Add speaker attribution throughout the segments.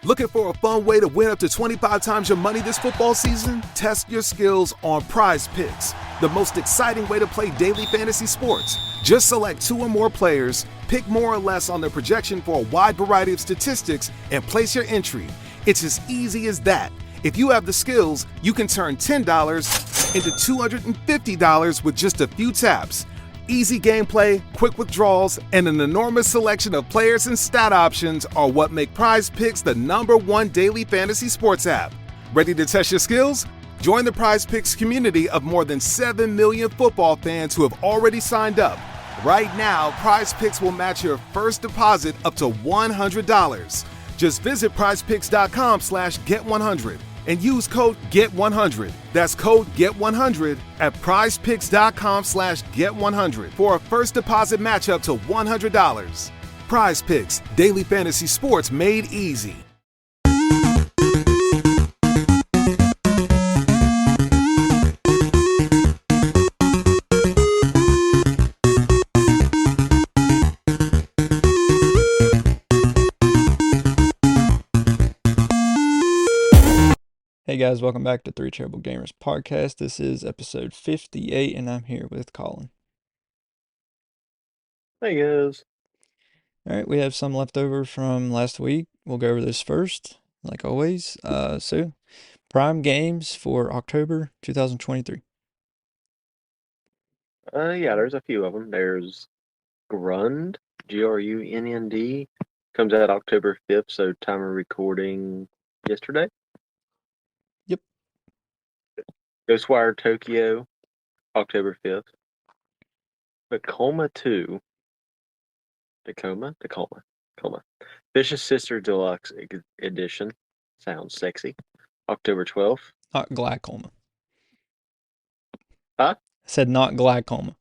Speaker 1: Looking for a fun way to win up to 25 times your money this football season? Test your skills on Prize Picks, the most exciting way to play daily fantasy sports. Just select 2 or more players, pick more or less on their projection for a wide variety of statistics, and place your entry. It's as easy as that. If you have the skills, you can turn $10 into $250 with just a few taps. Easy gameplay, quick withdrawals, and an enormous selection of players and stat options are what make Prize Picks the #1 daily fantasy sports app. Ready to test your skills? Join the Prize Picks community of more than 7 million football fans who have already signed up. Right now, Prize Picks will match your first deposit up to $100. Just visit prizepicks.com/get100 and use code GET100. That's code GET100 at prizepicks.com/get100 for a first deposit match up to $100. Prize Picks, daily fantasy sports made easy.
Speaker 2: Hey guys, welcome back to Three Terrible Gamers Podcast. This is episode 58, and I'm here with Colin.
Speaker 3: Hey guys.
Speaker 2: Alright, we have some left over from last week. We'll go over this first, like always. So, Prime Games for October 2023.
Speaker 3: Yeah, there's a few of them. There's Grund, Grunnnd, comes out October 5th, so time of recording yesterday.
Speaker 2: Yep.
Speaker 3: Ghostwire Tokyo, October 5th. Tacoma 2. Tacoma. Vicious Sister Deluxe Edition. Sounds sexy. October 12th.
Speaker 2: Not glaucoma.
Speaker 3: Huh?
Speaker 2: I said not glaucoma.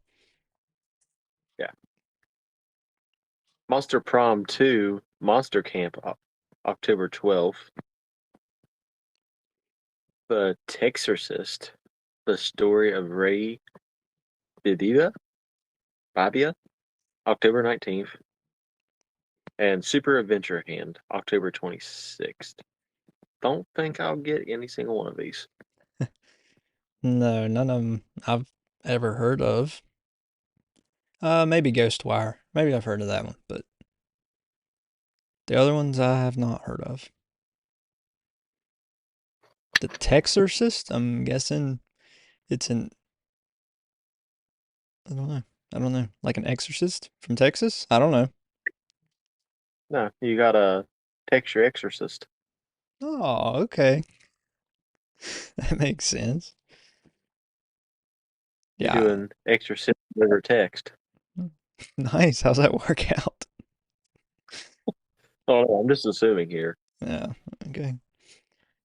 Speaker 3: Yeah. Monster Prom 2, Monster Camp, October 12th. The Texorcist, The Story of Ray Babia, October 19th. And Super Adventure Hand, October 26th. Don't think I'll get any single one of these.
Speaker 2: No, none of them I've ever heard of. Maybe Ghostwire. Maybe I've heard of that one, but the other ones I have not heard of. The Texorcist? I'm guessing it's I don't know. Like an exorcist from Texas? I don't know.
Speaker 3: No, you got a Texture Exorcist.
Speaker 2: Oh, okay. That makes sense.
Speaker 3: You're
Speaker 2: Yeah.
Speaker 3: doing Exorcist over text.
Speaker 2: Nice. How's that work out?
Speaker 3: Oh, I'm just assuming here.
Speaker 2: Yeah. Okay.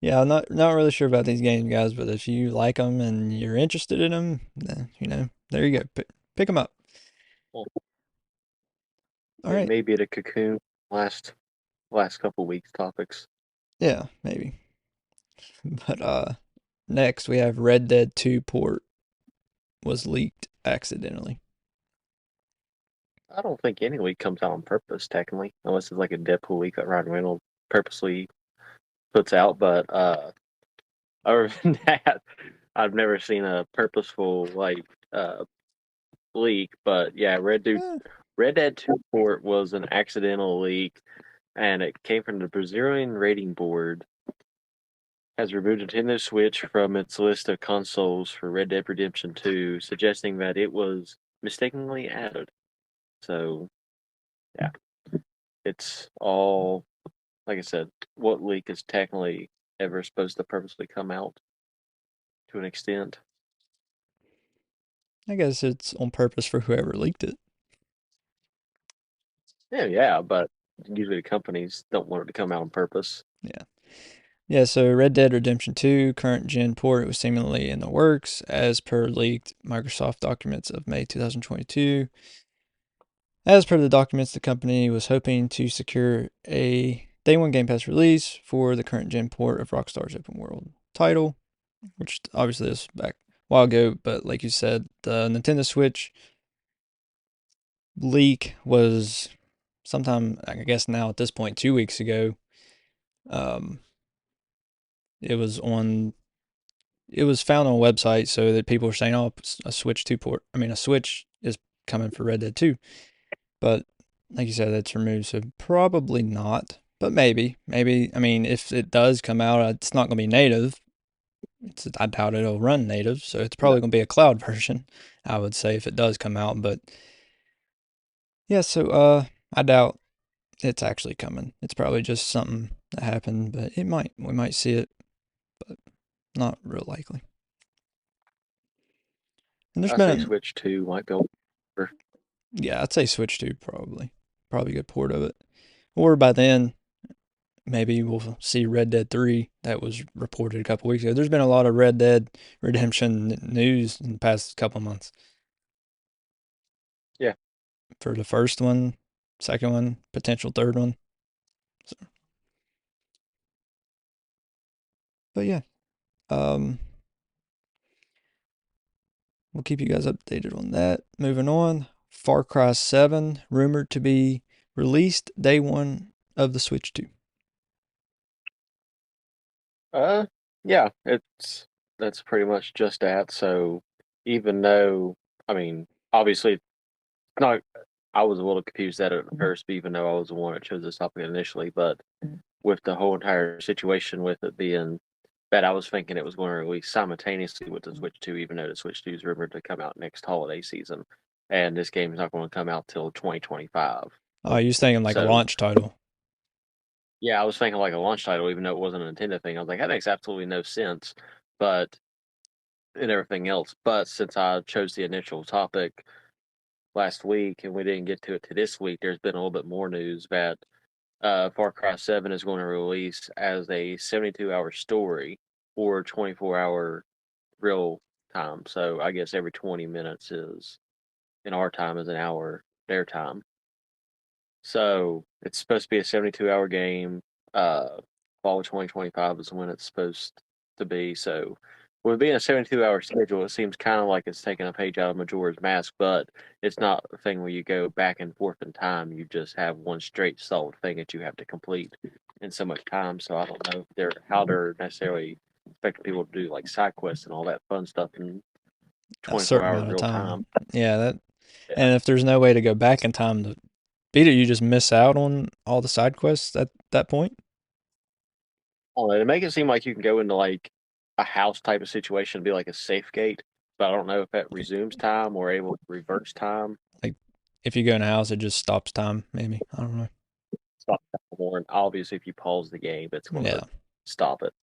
Speaker 2: Yeah, I'm not really sure about these games, guys, but if you like them and you're interested in them, then, there you go. Pick them up.
Speaker 3: Well,
Speaker 2: All right.
Speaker 3: maybe at a Cocoon last couple weeks topics.
Speaker 2: Yeah, maybe. But next we have Red Dead 2 port was leaked accidentally.
Speaker 3: I don't think any leak comes out on purpose, technically, unless it's like a Deadpool leak that Ryan Reynolds purposely puts out. But other than that, I've never seen a purposeful leak. But yeah, Red Dead 2 port was an accidental leak, and it came from the Brazilian rating board. Has removed Nintendo Switch from its list of consoles for Red Dead Redemption 2, suggesting that it was mistakenly added. So, yeah, it's all, like I said, what leak is technically ever supposed to purposely come out to an extent?
Speaker 2: I guess it's on purpose for whoever leaked it.
Speaker 3: Yeah, but usually the companies don't want it to come out on purpose.
Speaker 2: Yeah, so Red Dead Redemption 2 current gen port was seemingly in the works as per leaked Microsoft documents of May 2022. As per the documents, the company was hoping to secure a Day 1 Game Pass release for the current gen port of Rockstar's open world title, which obviously is back a while ago, but like you said, the Nintendo Switch leak was sometime, I guess now at this point, 2 weeks ago. Um, it was on. It was found on a website, so that people were saying, "Oh, a Switch 2 port. I mean, a Switch is coming for Red Dead 2." But like you said, that's removed, so probably not. But maybe, maybe. I mean, if it does come out, it's not going to be native. I doubt it'll run native, so it's
Speaker 3: No.
Speaker 2: probably going to be a cloud version. I would say if it does come out, but yeah. So I doubt it's actually coming. It's probably just something that happened, but it might. We might see it, but not real likely. And there's
Speaker 3: I say
Speaker 2: been,
Speaker 3: Switch 2 might go over.
Speaker 2: yeah, I'd say Switch 2 probably a good port of it. Or by then, maybe we'll see Red Dead 3 that was reported a couple weeks ago. There's been a lot of Red Dead Redemption news in the past couple months.
Speaker 3: Yeah.
Speaker 2: For the first one, second one, potential third one. So, but yeah, um, we'll keep you guys updated on that. Moving on, Far Cry 7 rumored to be released day one of the Switch 2.
Speaker 3: Yeah, that's pretty much just that. So even though, I mean, obviously, it's not. I was a little confused at it at first, even though I was the one that chose this topic initially. But with the whole entire situation with it being that, I was thinking it was going to release simultaneously with the Switch 2, even though the Switch 2 is rumored to come out next holiday season, and this game is not going to come out till 2025.
Speaker 2: Oh, you're thinking like a
Speaker 3: So
Speaker 2: launch title.
Speaker 3: yeah, I was thinking like a launch title, even though it wasn't a Nintendo thing. I was like, that makes absolutely no sense. But and everything else. But since I chose the initial topic last week and we didn't get to it to this week, there's been a little bit more news that Far Cry 7 is going to release as a 72-hour story or 24-hour real time. So I guess every 20 minutes is in our time is an hour their time. So it's supposed to be a 72-hour game. Fall of 2025 is when it's supposed to be. So with being a 72-hour schedule, it seems kind of like it's taking a page out of Majora's Mask, but it's not a thing where you go back and forth in time. You just have one straight solid thing that you have to complete in so much time. So I don't know if how they're necessarily expecting people to do like side quests and all that fun stuff in
Speaker 2: A
Speaker 3: 24
Speaker 2: certain
Speaker 3: hours
Speaker 2: amount of
Speaker 3: real
Speaker 2: time.
Speaker 3: time.
Speaker 2: Yeah, that.
Speaker 3: Yeah.
Speaker 2: And if there's no way to go back in time to beat it, you just miss out on all the side quests at that point.
Speaker 3: Oh, they make it seem like you can go into like a house type of situation, be like a safe gate, but I don't know if that
Speaker 2: Like,
Speaker 3: resumes time or able to reverse time.
Speaker 2: like if you go in a house, it just stops time. Maybe I don't know.
Speaker 3: Stop time more, and obviously if you pause the game, it's going to
Speaker 2: Yeah,
Speaker 3: stop it.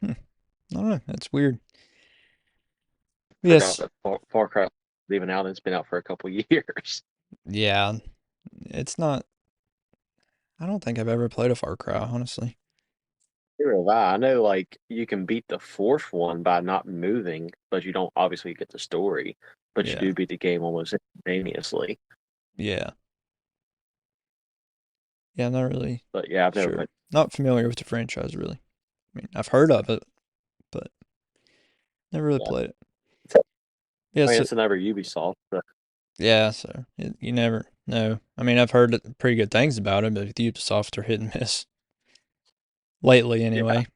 Speaker 2: I don't know. That's weird.
Speaker 3: Forgot
Speaker 2: Yes,
Speaker 3: that Far Cry even out. It's been out for a couple years.
Speaker 2: yeah. It's not. I don't think I've ever played a Far Cry, honestly.
Speaker 3: Neither have I. I know like you can beat the fourth one by not moving, but you don't obviously get the story. But you
Speaker 2: Yeah,
Speaker 3: do beat the game almost instantaneously.
Speaker 2: yeah, yeah. I'm not really
Speaker 3: But yeah, I've never
Speaker 2: sure.
Speaker 3: played.
Speaker 2: Not familiar with the franchise, really. I mean, I've heard of it, but never really
Speaker 3: Yeah,
Speaker 2: played it.
Speaker 3: I
Speaker 2: Yes,
Speaker 3: mean it's another Ubisoft. But
Speaker 2: yeah. So you never know. I mean, I've heard pretty good things about it, but Ubisoft are hit and miss lately,
Speaker 3: yeah,
Speaker 2: anyway.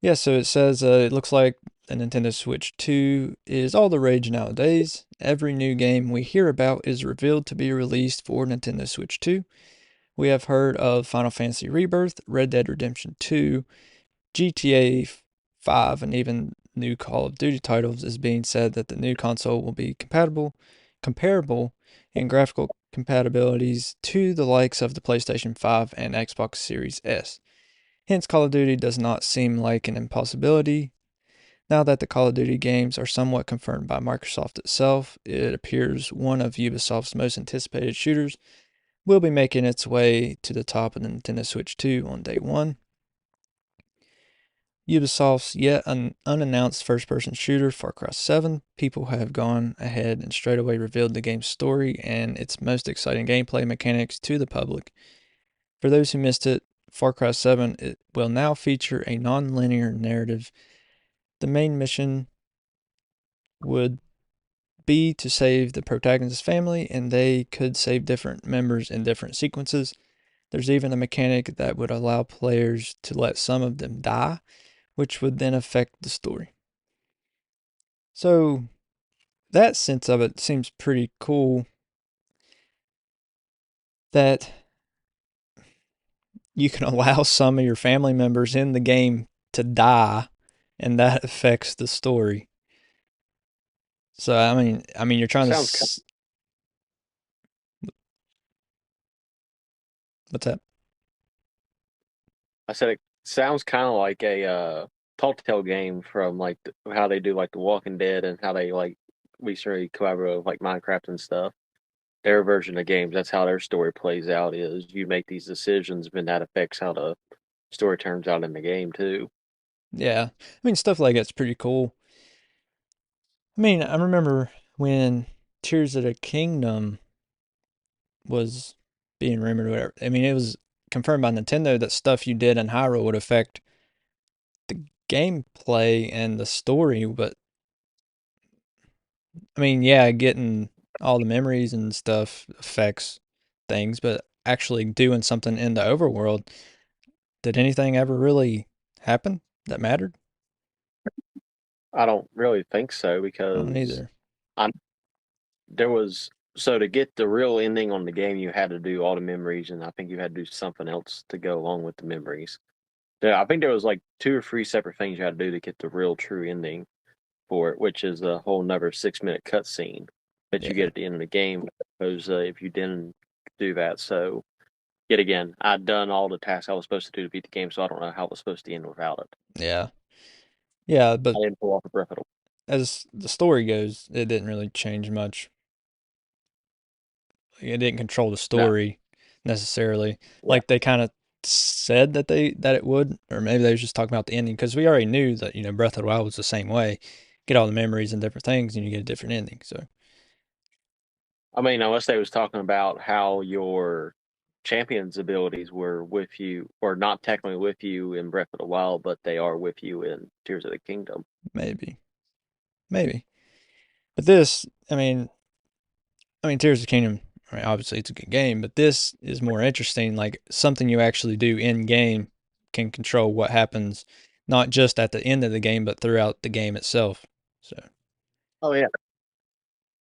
Speaker 2: Yeah, so it says it looks like the Nintendo Switch 2 is all the rage nowadays. Every new game we hear about is revealed to be released for Nintendo Switch 2. We have heard of Final Fantasy Rebirth, Red Dead Redemption 2, GTA 5, and even new Call of Duty titles is being said that the new console will be comparable in graphical compatibilities to the likes of the PlayStation 5 and Xbox Series S. Hence, Call of Duty does not seem like an impossibility. Now that the Call of Duty games are somewhat confirmed by Microsoft itself, it appears one of Ubisoft's most anticipated shooters will be making its way to the top of the Nintendo Switch 2 on day one. Ubisoft's yet unannounced first person shooter, Far Cry 7, people have gone ahead and straight away revealed the game's story and its most exciting gameplay mechanics to the public. For those who missed it, Far Cry 7 it will now feature a non linear narrative. The main mission would be to save the protagonist's family, and they could save different members in different sequences. There's even a mechanic that would allow players to let some of them die, which would then affect the story. So that sense of it seems pretty cool, that you can allow some of your family members in the game to die, and that affects the story. So I mean, you're trying to
Speaker 3: Sounds.
Speaker 2: what's that?
Speaker 3: I said it sounds kind of like a Telltale game from like how they do like The Walking Dead and how they like recently collaborate with like Minecraft and stuff. Their version of games, that's how their story plays out. Is you make these decisions, and that affects how the story turns out in the game too.
Speaker 2: Yeah, I mean, stuff like that's pretty cool. I mean, I remember when Tears of the Kingdom was being rumored or whatever. I mean, it was confirmed by Nintendo that stuff you did in Hyrule would affect the gameplay and the story, but I mean, yeah, getting all the memories and stuff affects things, but actually doing something in the overworld, did anything ever really happen that mattered?
Speaker 3: I don't really think so
Speaker 2: I don't
Speaker 3: because
Speaker 2: either.
Speaker 3: I there was so to get the real ending on the game, you had to do all the memories, and I think you had to do something else to go along with the memories. Yeah, I think there was like two or three separate things you had to do to get the real true ending for it, which is a whole another 6 minute cutscene that you get
Speaker 2: Yeah,
Speaker 3: at the end of the game. Because if you didn't do that, so yet again, I'd done all the tasks I was supposed to do to beat the game, so I don't know how it was supposed to end without it.
Speaker 2: yeah, yeah.
Speaker 3: I
Speaker 2: But
Speaker 3: didn't pull off a Breath of the
Speaker 2: as the story goes, it didn't really change much. It didn't control the
Speaker 3: No,
Speaker 2: story necessarily.
Speaker 3: yeah.
Speaker 2: Like they kind of said that it would, or maybe they was just talking about the ending because we already knew that Breath of the Wild was the same way. Get all the memories and different things, and you get a different ending. So
Speaker 3: I mean, unless they was talking about how your champion's abilities were with you, or not technically with you in Breath of the Wild, but they are with you in Tears of the Kingdom.
Speaker 2: maybe, maybe. But this, I mean, Tears of the Kingdom. I mean, obviously it's a good game, but this is more interesting. Like something you actually do in game can control what happens, not just at the end of the game, but throughout the game itself. So
Speaker 3: Oh yeah,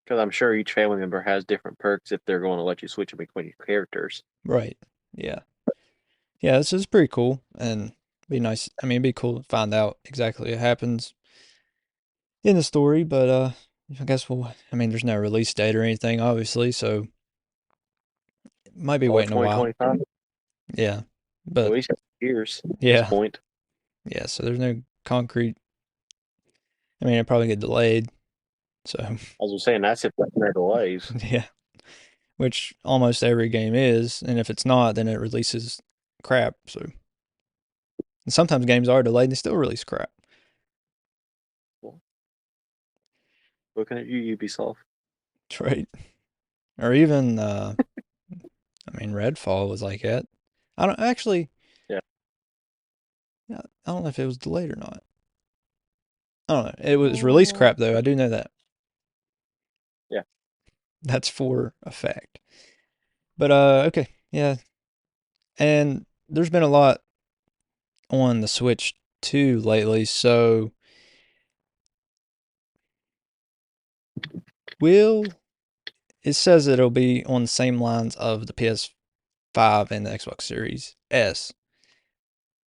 Speaker 3: because I'm sure each family member has different perks if they're going to let you switch between your characters.
Speaker 2: right, yeah. Yeah, this is pretty cool and be nice. I mean, it'd be cool to find out exactly what happens in the story, but I guess I mean, there's no release date or anything, obviously, so might be
Speaker 3: Or
Speaker 2: waiting a while.
Speaker 3: 2025,
Speaker 2: Yeah,
Speaker 3: at
Speaker 2: but
Speaker 3: least years at this
Speaker 2: yeah,
Speaker 3: point.
Speaker 2: yeah. So there's no concrete. I mean, it probably get delayed. So
Speaker 3: As I was saying, that's if there's no delays.
Speaker 2: yeah, which almost every game is, and if it's not, then it releases crap. So and sometimes games are delayed and they still release crap.
Speaker 3: Well, looking at you, Ubisoft.
Speaker 2: Right. Or even I mean, Redfall was like that. I don't actually.
Speaker 3: Yeah,
Speaker 2: I don't know if it was delayed or not. I don't know. It was release crap though. I do know that.
Speaker 3: yeah.
Speaker 2: That's for a fact. But okay, yeah. And there's been a lot on the Switch too lately. So will it says it'll be on the same lines of the PS5 and the Xbox Series S.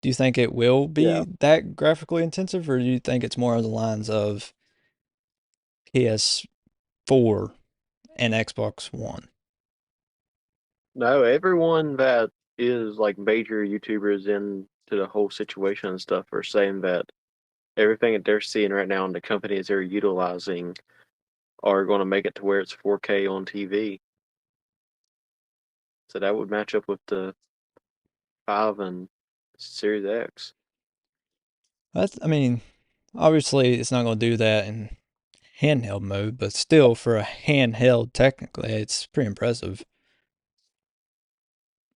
Speaker 2: Do you think it will
Speaker 3: Yeah.
Speaker 2: be that graphically intensive, or do you think it's more on the lines of PS4 and Xbox One?
Speaker 3: No, everyone that is like major YouTubers into the whole situation and stuff are saying that everything that they're seeing right now in the companies they're utilizing are going to make it to where it's 4K on TV. So that would match up with the 5 and Series X.
Speaker 2: I mean, obviously it's not going to do that in handheld mode, but still, for a handheld, technically, it's pretty impressive.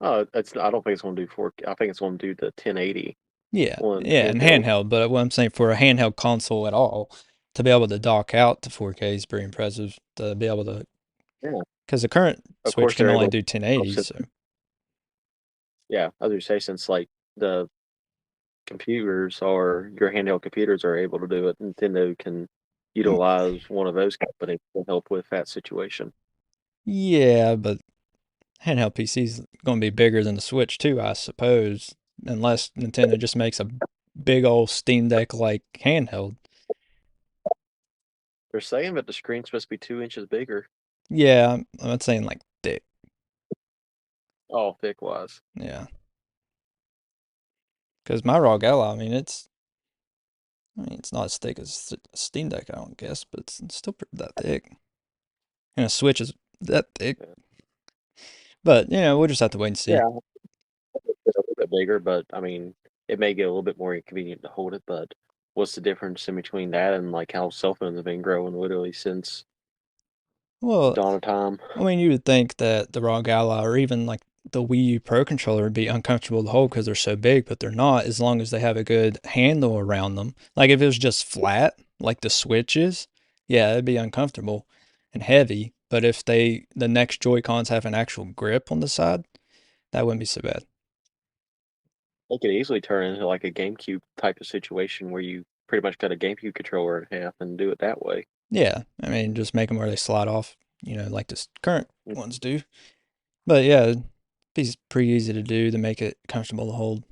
Speaker 3: Oh, I don't think it's going to do 4K. I think it's going to do the 1080
Speaker 2: Yeah,
Speaker 3: on
Speaker 2: yeah, and
Speaker 3: handheld.
Speaker 2: handheld, but what I'm saying for a handheld console at all, to be able to dock out to 4K is pretty impressive. To be able to,
Speaker 3: Yeah.
Speaker 2: because the current
Speaker 3: Of
Speaker 2: Switch
Speaker 3: course,
Speaker 2: can
Speaker 3: they're
Speaker 2: only
Speaker 3: able
Speaker 2: do
Speaker 3: to
Speaker 2: 1080s.
Speaker 3: offset.
Speaker 2: So
Speaker 3: Yeah, as you say, since like the computers or your handheld computers are able to do it, Nintendo can utilize one of those companies to help with that situation.
Speaker 2: yeah, but handheld PC's going to be bigger than the Switch too, I suppose, unless Nintendo just makes a big old Steam Deck like handheld.
Speaker 3: They're saying that the screen's supposed to be 2 inches bigger.
Speaker 2: Yeah, I'm not saying like thick.
Speaker 3: Oh, thick wise.
Speaker 2: Yeah, because my ROG Ally, I mean, it's not as thick as a Steam Deck, I don't guess, but it's still that thick. And a Switch is that thick. But, we'll just have to wait and see.
Speaker 3: Yeah, it's a little bit bigger, but I mean, it may get a little bit more inconvenient to hold it. But what's the difference in between that and like how cell phones have been growing literally since
Speaker 2: Well,
Speaker 3: dawn of time?
Speaker 2: I mean, you would think that the ROG Ally or even like the Wii U Pro controller would be uncomfortable to hold because they're so big, but they're not as long as they have a good handle around them. Like if it was just flat, like the Switch is, yeah, it'd be uncomfortable and heavy. But if the next Joy-Cons have an actual grip on the side, that wouldn't be so bad.
Speaker 3: It could easily turn into like a GameCube type of situation where you pretty much cut a GameCube controller in half and do it that way.
Speaker 2: Yeah, I mean, just make them where they slide off, like the current ones do. But yeah, it'd be pretty easy to do to make it comfortable to hold.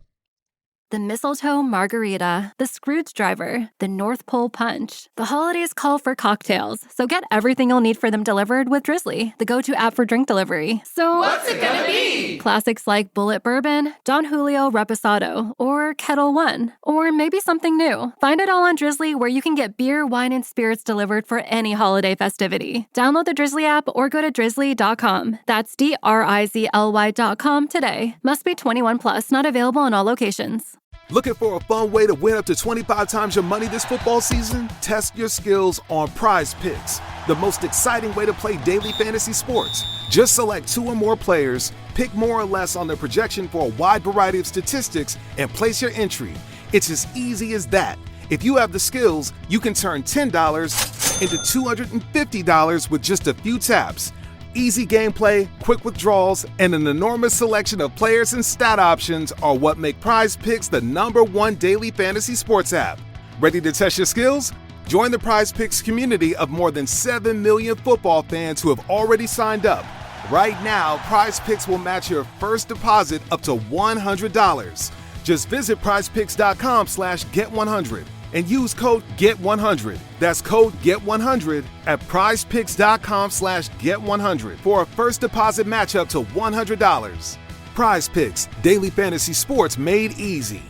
Speaker 4: The mistletoe margarita, the Scrooge driver, the North Pole punch. The holidays call for cocktails, so get everything you'll need for them delivered with Drizzly, the go-to app for drink delivery. So
Speaker 5: What's it gonna be?
Speaker 4: Classics like Bullet Bourbon, Don Julio Reposado, or Kettle One, or maybe something new. Find it all on Drizzly, where you can get beer, wine, and spirits delivered for any holiday festivity. Download the Drizzly app or go to drizzly.com. That's DRIZLY.com today. Must be 21 plus, not available in all locations.
Speaker 1: Looking for a fun way to win up to 25 times your money this football season? Test your skills on Prize Picks, the most exciting way to play daily fantasy sports. Just select 2 or more players, pick more or less on their projection for a wide variety of statistics, and place your entry. It's as easy as that. If you have the skills, you can turn $10 into $250 with just a few taps. Easy gameplay, quick withdrawals, and an enormous selection of players and stat options are what make Prize Picks the #1 daily fantasy sports app. Ready to test your skills? Join the Prize Picks community of more than 7 million football fans who have already signed up. Right now, Prize Picks will match your first deposit up to $100. Just visit prizepicks.com/get100 and use code GET100. That's code GET100 at prizepicks.com/get100 for a first deposit match up to $100. Prize Picks, daily fantasy sports made easy.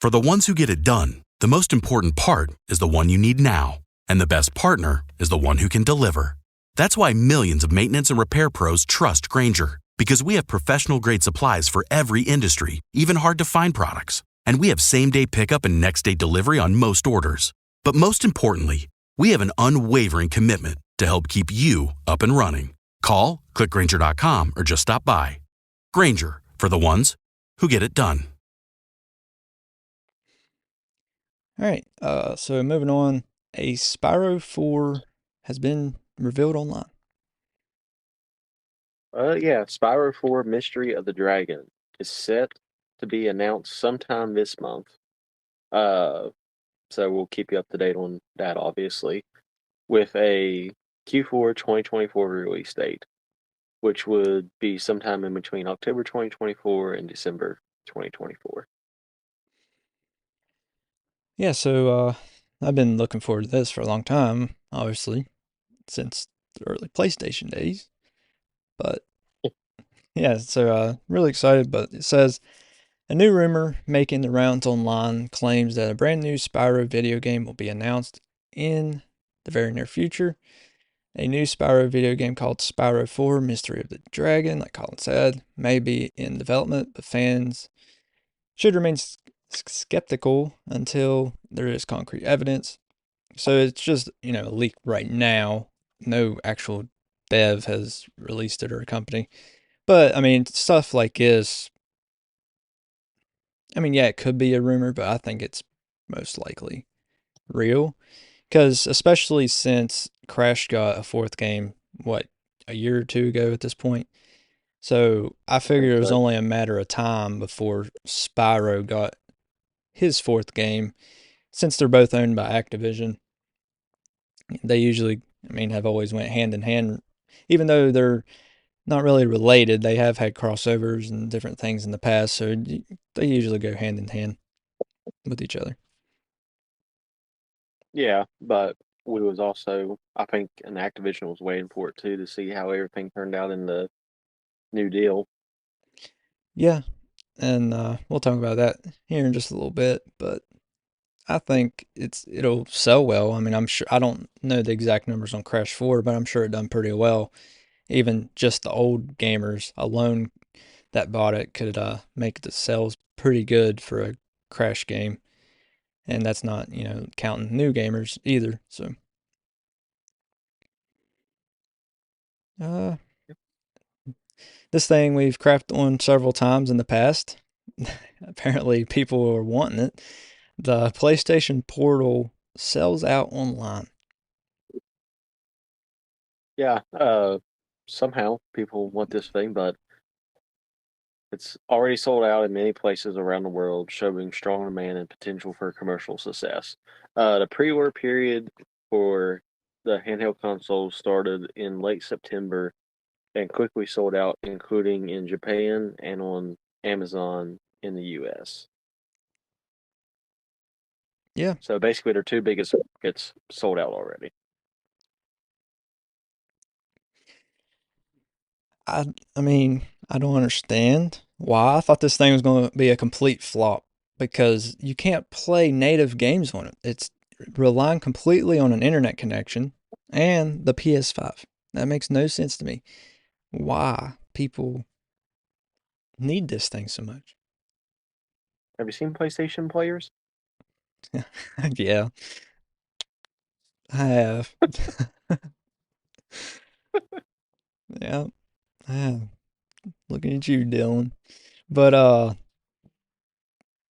Speaker 6: For the ones who get it done, the most important part is the one you need now. And the best partner is the one who can deliver. That's why millions of maintenance and repair pros trust Grainger, because we have professional-grade supplies for every industry, even hard-to-find products. And we have same-day pickup and next-day delivery on most orders. But most importantly, we have an unwavering commitment to help keep you up and running. Call, click Grainger.com, or just stop by. Grainger, for the ones who get it done.
Speaker 2: All right, so moving on, a Spyro 4 has been revealed online.
Speaker 3: Yeah, Spyro 4 Mystery of the Dragon is set to be announced sometime this month. So we'll keep you up to date on that, obviously, with a Q4 2024 release date, which would be sometime in between October 2024 and December 2024.
Speaker 2: Yeah, so I've been looking forward to this for a long time, obviously, since the early PlayStation days. But yeah, so really excited. But it says a new rumor making the rounds online claims that a brand new Spyro video game will be announced in the very near future. A new Spyro video game called Spyro 4 Mystery of the Dragon, like Colin said, may be in development, but fans should remain skeptical until there is concrete evidence. So it's just, a leak right now. No actual dev has released it or a company. But, stuff like this, yeah, it could be a rumor, but I think it's most likely real. Because especially since Crash got a fourth game, what, a year or two ago at this point? So I
Speaker 3: I think
Speaker 2: figured it was
Speaker 3: so.
Speaker 2: only a matter of time before Spyro got his fourth game. Since they're both owned by Activision, they usually, I mean, have always went hand in hand. Even though they're not really related, they have had crossovers and different things in the past, so they usually go hand in hand with each other.
Speaker 3: Yeah, but we was also, I think, and Activision was waiting for it too to see how everything turned out in the new deal.
Speaker 2: Yeah, and we'll talk about that here in just a little bit, but I think it'll sell well. I mean, I'm sure I don't know the exact numbers on Crash 4, but I'm sure it done pretty well. Even just the old gamers alone that bought it could make the sales pretty good for a Crash game, and that's not counting new gamers either. So, uh, this thing we've crapped on several times in the past. Apparently, people are wanting it. The PlayStation Portal sells out online.
Speaker 3: Yeah, somehow people want this thing, but it's already sold out in many places around the world, showing strong demand and potential for commercial success. The pre-order period for the handheld console started in late September and quickly sold out, including in Japan and on Amazon in the US.
Speaker 2: Yeah,
Speaker 3: So basically, their two biggest markets sold out already.
Speaker 2: I mean, I don't understand why. I thought this thing was going to be a complete flop because you can't play native games on it. It's relying completely on an internet connection and the PS5. That makes no sense to me. Why people need this thing so much?
Speaker 3: Have you seen PlayStation players?
Speaker 2: Yeah, I have. Yeah, I have. Looking at you, Dylan. But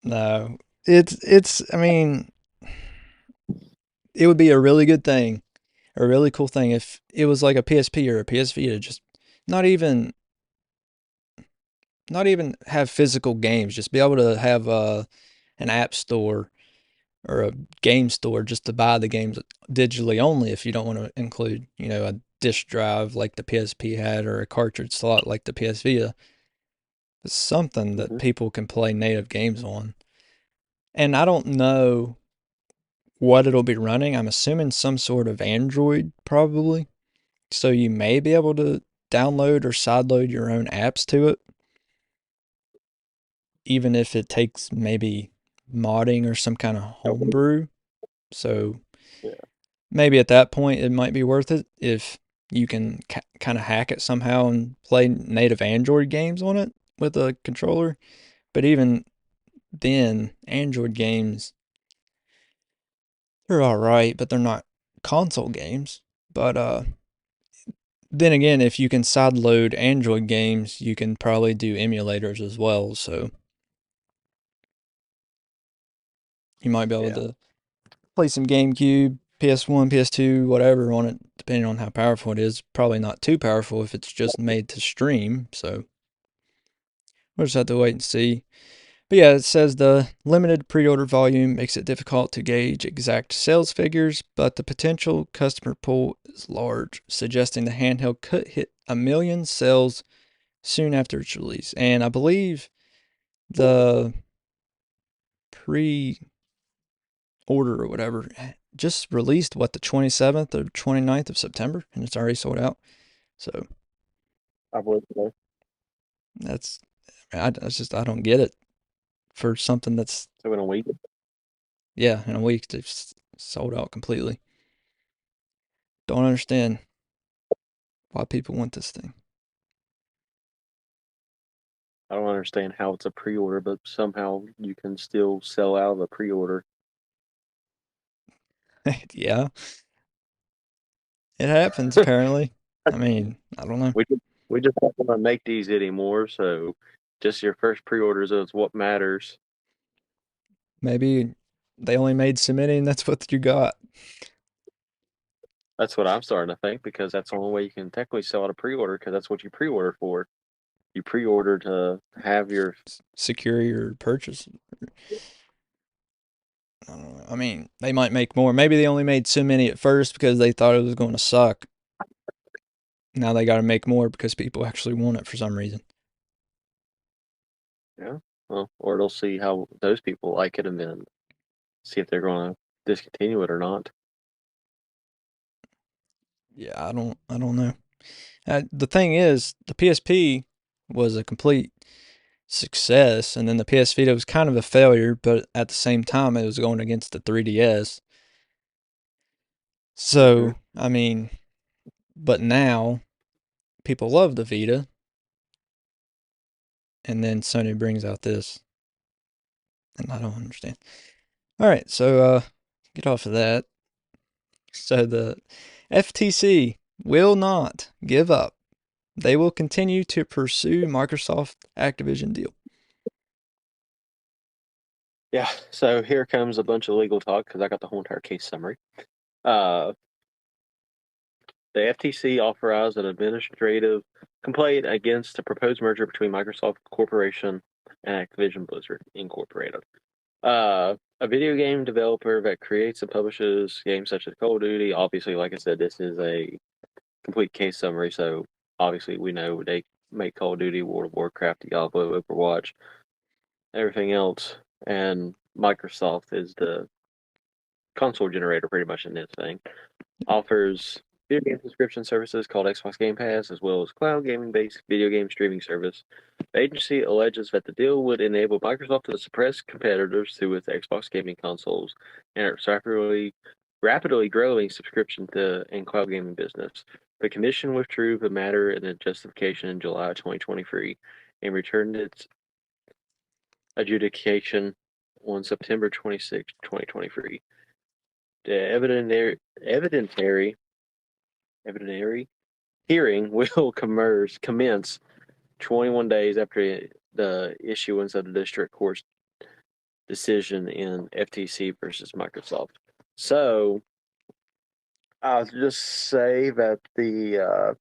Speaker 2: no. It's I mean, it would be a really good thing, a really cool thing if it was like a PSP or a PS Vita, just not even not even have physical games, just be able to have an app store or a game store just to buy the games digitally only if you don't want to include, a disk drive like the PSP had or a cartridge slot like the PS Vita. It's something that
Speaker 3: Hmm.
Speaker 2: people can play native games on. And I don't know what it'll be running. I'm assuming some sort of Android probably. So you may be able to download or sideload your own apps to it, even if it takes maybe modding or some kind of
Speaker 3: Okay.
Speaker 2: homebrew. So
Speaker 3: Yeah.
Speaker 2: maybe at that point it might be worth it if you can kind of hack it somehow and play native Android games on it with a controller. But even then, Android games, they're all right, but they're not console games. But then again, if you can sideload Android games, you can probably do emulators as well. So you might be able
Speaker 3: Yeah.
Speaker 2: to play some GameCube, PS1, PS2, whatever on it, depending on how powerful it is. Probably not too powerful if it's just made to stream. So we'll just have to wait and see. But yeah, it says the limited pre-order volume makes it difficult to gauge exact sales figures, but the potential customer pool is large, suggesting the handheld could hit 1 million sales soon after its release. And I believe the pre-order or whatever just released the 27th or 29th of September, and it's already sold out. So
Speaker 3: I believe so.
Speaker 2: that's I don't get it for something that's,
Speaker 3: So in a week,
Speaker 2: yeah, in a week they've sold out completely. Don't understand why people want this thing.
Speaker 3: I don't understand how it's a pre-order, but somehow you can still sell out of a pre-order.
Speaker 2: Yeah, it happens apparently. I mean, I don't know.
Speaker 3: We just we just don't want to make these anymore, so just your first pre-orders is what matters.
Speaker 2: Maybe they only made so many and that's what you got.
Speaker 3: That's what I'm starting to think, because that's the only way you can technically sell at a pre-order, because that's what you pre-order for. You pre-order to have your...
Speaker 2: Secure your purchase. I don't know. I mean, they might make more. Maybe they only made so many at first because they thought it was going to suck. Now they got to make more because people actually want it for some reason.
Speaker 3: Yeah. Well, or they'll see how those people like it and then see if they're going to discontinue it or not.
Speaker 2: Yeah, I don't know. The thing is, the PSP was a complete success, and then the PS Vita was kind of a failure, but at the same time, it was going against the 3DS. So, I mean, but now people love the Vita, and then Sony brings out this, and I don't understand. All right, so get off of that. So the FTC will not give up. They will continue to pursue Microsoft Activision deal.
Speaker 3: Yeah, so here comes a bunch of legal talk, because I got the whole entire case summary. The FTC authorized an administrative complaint against a proposed merger between Microsoft Corporation and Activision Blizzard Incorporated. A video game developer that creates and publishes games such as Call of Duty. Obviously, like I said, this is a complete case summary, so obviously we know they make Call of Duty, World of Warcraft, Diablo, Overwatch, everything else, and Microsoft is the console generator pretty much in this thing. Offers video game subscription services called Xbox Game Pass, as well as cloud gaming-based video game streaming service. The agency alleges that the deal would enable Microsoft to suppress competitors through its Xbox gaming consoles and its rapidly growing subscription to and cloud gaming business. The commission withdrew the matter in a justification in July 2023 and returned its adjudication on September 26, 2023. The evidentiary hearing will commence 21 days after the issuance of the district court's decision in FTC versus Microsoft. So I'll just say that the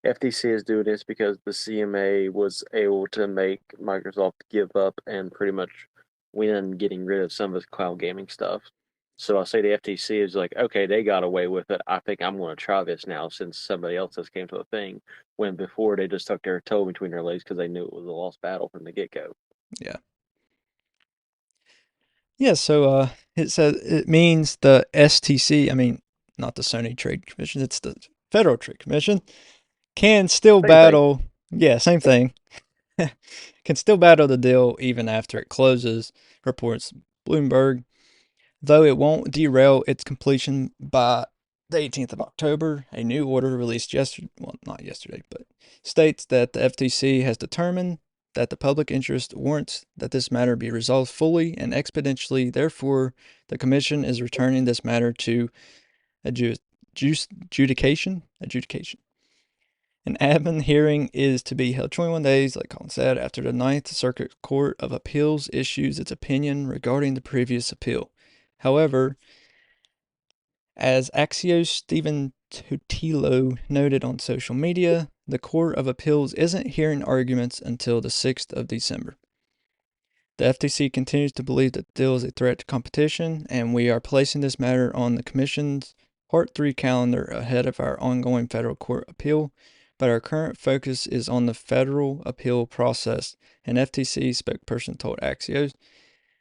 Speaker 3: FTC is doing this because the CMA was able to make Microsoft give up and pretty much win getting rid of some of its cloud gaming stuff. So I'll say the FTC is like, okay, they got away with it. I think I'm going to try this now since somebody else has came to a thing, when before they just stuck their toe between their legs because they knew it was a lost battle from the get-go.
Speaker 2: Yeah. Yeah, so it says it means the STC, I mean, not the Sony Trade Commission, it's the Federal Trade Commission, can still battle, yeah, same thing, can still battle the deal even after it closes, reports Bloomberg, though it won't derail its completion by the 18th of October. A new order released yesterday, well, not yesterday, but states that the FTC has determined that the public interest warrants that this matter be resolved fully and expeditiously. Therefore, the Commission is returning this matter to adjudication. An admin hearing is to be held 21 days, like Colin said, after the Ninth Circuit Court of Appeals issues its opinion regarding the previous appeal. However, as Axios Stephen Totilo noted on social media, the Court of Appeals isn't hearing arguments until the 6th of December. The FTC continues to believe that the deal is a threat to competition, and we are placing this matter on the Commission's Part 3 calendar ahead of our ongoing federal court appeal, but our current focus is on the federal appeal process, an FTC spokesperson told Axios.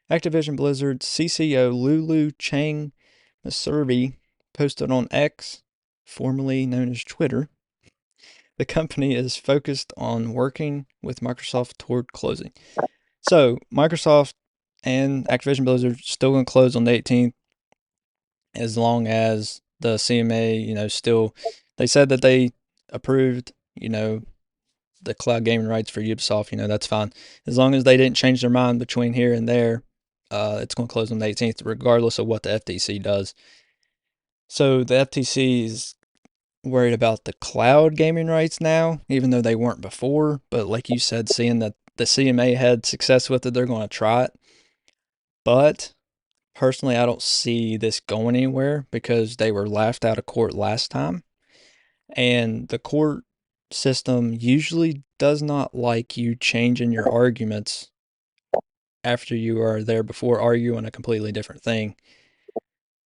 Speaker 2: Activision Blizzard CCO Lulu Chang Maservi posted on X, formerly known as Twitter. The company is focused on working with Microsoft toward closing. So Microsoft and Activision Blizzard still going to close on the 18th, as long as the CMA, still, they said that they approved, the cloud gaming rights for Ubisoft, that's fine. As long as they didn't change their mind between here and there, it's going to close on the 18th, regardless of what the FTC does. So the FTC is worried about the cloud gaming rights now, even though they weren't before. But like you said, seeing that the CMA had success with it, they're going to try it. But personally, I don't see this going anywhere because they were laughed out of court last time. And the court system usually does not like you changing your arguments after you are there before arguing a completely different thing.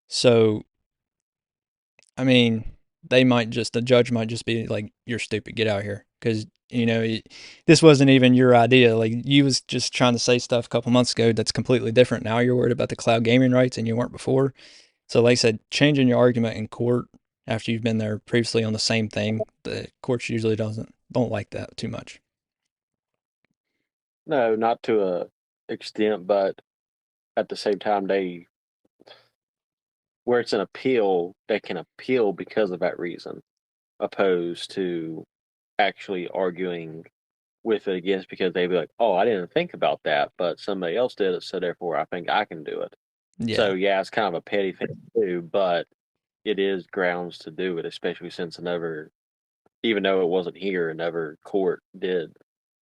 Speaker 2: So, I mean, the judge might just be like, you're stupid, get out here. Because, this wasn't even your idea. Like, you was just trying to say stuff a couple months ago that's completely different. Now you're worried about the cloud gaming rights and you weren't before. So, like I said, changing your argument in court after you've been there previously on the same thing, the courts usually don't like that too much.
Speaker 3: No, not to a extent, but at the same time, where it's an appeal, they can appeal because of that reason, opposed to actually arguing with it against because they'd be like, oh, I didn't think about that, but somebody else did it, so therefore I think I can do it.
Speaker 2: Yeah.
Speaker 3: So, yeah, it's kind of a petty thing to do, but it is grounds to do it, especially since even though it wasn't here, another court did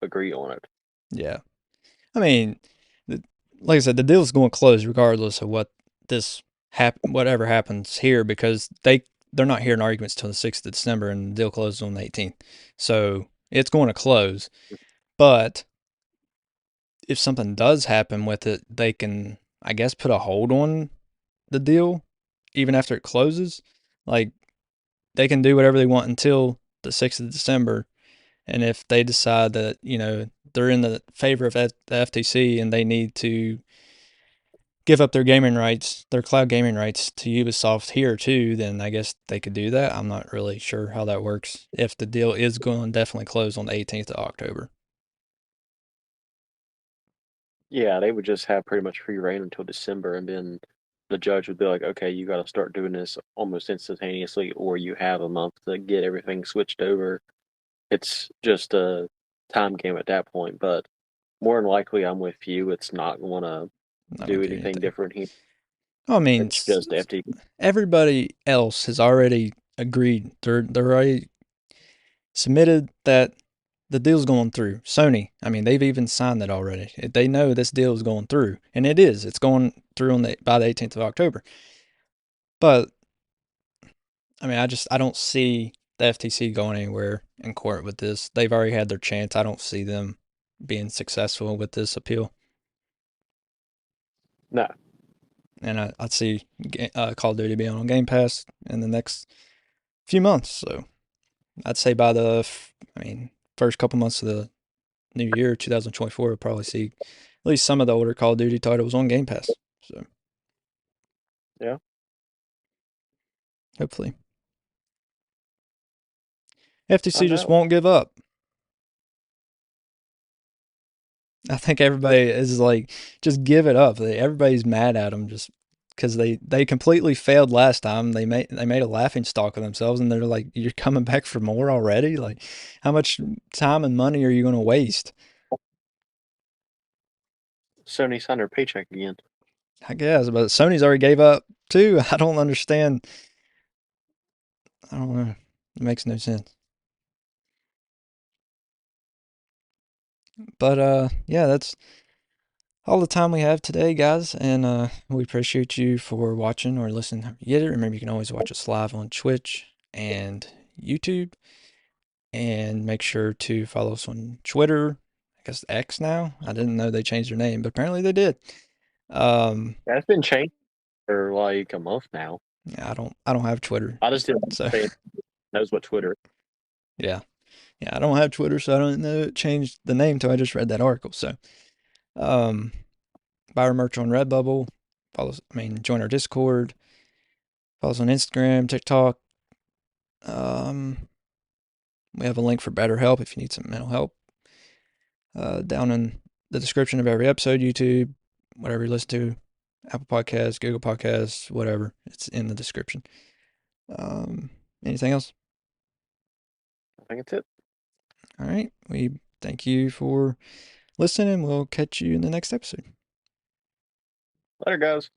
Speaker 3: agree on it.
Speaker 2: Yeah. I mean, like I said, the deal's going to close regardless of whatever happens here because they're not hearing arguments till the 6th of December and the deal closes on the 18th. So it's going to close. But if something does happen with it, they can, I guess, put a hold on the deal even after it closes. Like, they can do whatever they want until the 6th of December. And if they decide that, they're in the favor of the FTC and they need to give up their cloud gaming rights to Ubisoft here too, then I guess they could do that. I'm not really sure how that works. If the deal is going to definitely close on the 18th of October.
Speaker 3: Yeah, they would just have pretty much free reign until December, and then the judge would be like, okay, you got to start doing this almost instantaneously, or you have a month to get everything switched over. It's just a time game at that point, but more than likely, I'm with you. It's not going to do anything different here.
Speaker 2: I mean,
Speaker 3: it's just FTC.
Speaker 2: Everybody else has already agreed. They're already submitted that the deal's going through. Sony, I mean, they've even signed it already. They know this deal is going through, and it is. It's going through by the 18th of October. But I mean, I don't see the FTC going anywhere in court with this. They've already had their chance. I don't see them being successful with this appeal.
Speaker 3: No.
Speaker 2: And I'd see Call of Duty being on Game Pass in the next few months. So I'd say by the first couple months of the new year, 2024, we'll probably see at least some of the older Call of Duty titles on Game Pass. So
Speaker 3: yeah,
Speaker 2: hopefully. FTC just won't give up. I think everybody is like, just give it up. Everybody's mad at them just because they completely failed last time. They made a laughing stock of themselves, and they're like, you're coming back for more already? Like, how much time and money are you going to waste?
Speaker 3: Sony signed their paycheck again.
Speaker 2: I guess, but Sony's already gave up too. I don't understand. I don't know. It makes no sense. But yeah, that's all the time we have today, guys, and we appreciate you for watching or listening. However you get it. Remember, you can always watch us live on Twitch and YouTube, and make sure to follow us on Twitter. I guess X now. I didn't know they changed their name, but apparently they did.
Speaker 3: That's been changed for like a month now.
Speaker 2: Yeah, I don't have Twitter.
Speaker 3: I just didn't say it knows what Twitter.
Speaker 2: Yeah, I don't have Twitter, so I don't know it changed the name until I just read that article. So, buy our merch on Redbubble. Join our Discord. Follow us on Instagram, TikTok. We have a link for BetterHelp if you need some mental help. Down in the description of every episode, YouTube, whatever you listen to, Apple Podcasts, Google Podcasts, whatever. It's in the description. Anything else?
Speaker 3: I think that's it.
Speaker 2: All right. We thank you for listening. We'll catch you in the next episode.
Speaker 3: Later, guys.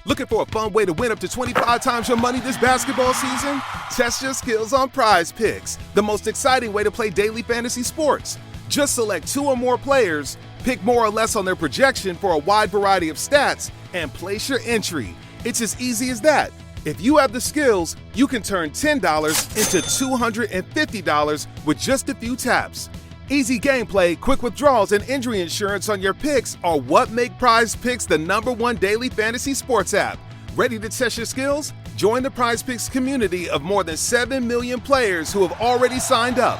Speaker 1: Looking for a fun way to win up to 25 times your money this basketball season? Test your skills on Prize Picks, the most exciting way to play daily fantasy sports. Just select 2 or more players, pick more or less on their projection for a wide variety of stats, and place your entry. It's as easy as that. If you have the skills, you can turn $10 into $250 with just a few taps. Easy gameplay, quick withdrawals, and injury insurance on your picks are what make Prize Picks the #1 daily fantasy sports app. Ready to test your skills? Join the Prize Picks community of more than 7 million players who have already signed up.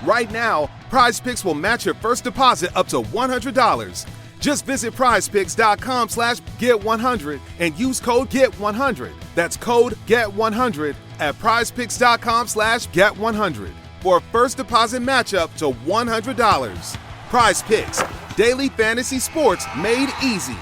Speaker 1: Right now, Prize Picks will match your first deposit up to $100. Just visit prizepicks.com/get100 and use code GET100. That's code GET100 at prizepicks.com/get100 for a first deposit matchup to $100. Prize Picks, daily fantasy sports made easy.